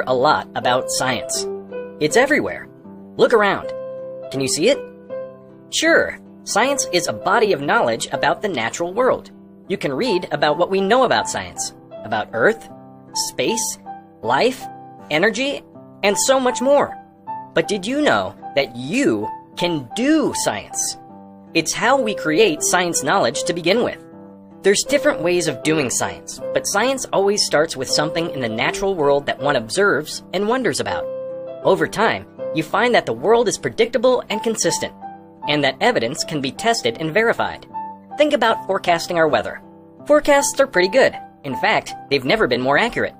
a lot about science. It's everywhere. Look around. Can you see it? Sure, science is a body of knowledge about the natural world. You can read about what we know about science, about Earth, space, life, energy, and so much more. But did you know that you can do science? It's how we create science knowledge to begin with. There's different ways of doing science, but science always starts with something in the natural world that one observes and wonders about. Over time, you find that the world is predictable and consistent, and that evidence can be tested and verified. Think about forecasting our weather. Forecasts are pretty good. In fact, they've never been more accurate.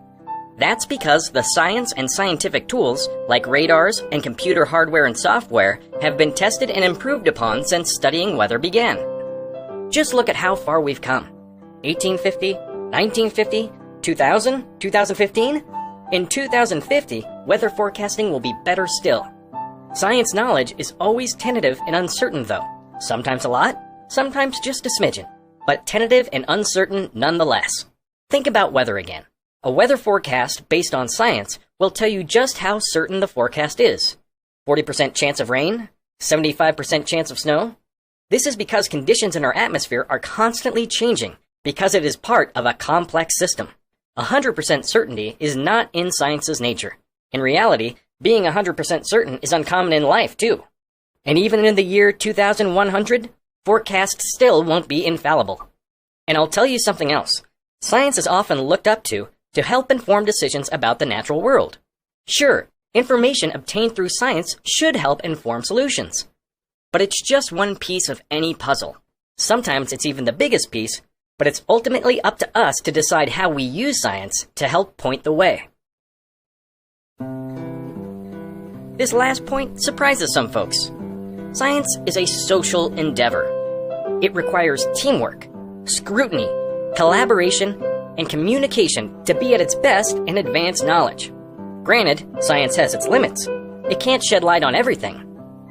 That's because the science and scientific tools, like radars and computer hardware and software, have been tested and improved upon since studying weather began. Just look at how far we've come. 1850, 1950, 2000, 2015? In 2050, weather forecasting will be better still. Science knowledge is always tentative and uncertain though. Sometimes a lot, sometimes just a smidgen, but tentative and uncertain nonetheless. Think about weather again. A weather forecast based on science will tell you just how certain the forecast is. 40% chance of rain, 75% chance of snow. This is because conditions in our atmosphere are constantly changing because it is part of a complex system. 100% certainty is not in science's nature. In reality, being 100% certain is uncommon in life too. And even in the year 2100, forecasts still won't be infallible. And I'll tell you something else. Science is often looked up to help inform decisions about the natural world. Sure, information obtained through science should help inform solutions. But it's just one piece of any puzzle. Sometimes it's even the biggest piece, but it's ultimately up to us to decide how we use science to help point the way. This last point surprises some folks. Science is a social endeavor. It requires teamwork, scrutiny, collaboration, and communication to be at its best and advance knowledge. Granted, science has its limits. It can't shed light on everything.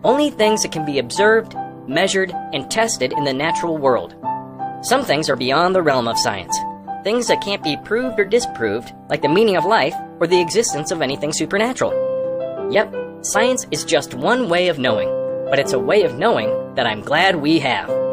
Only things that can be observed, measured, and tested in the natural world. Some things are beyond the realm of science. Things that can't be proved or disproved, like the meaning of life or the existence of anything supernatural. Yep, science is just one way of knowing, but it's a way of knowing that I'm glad we have.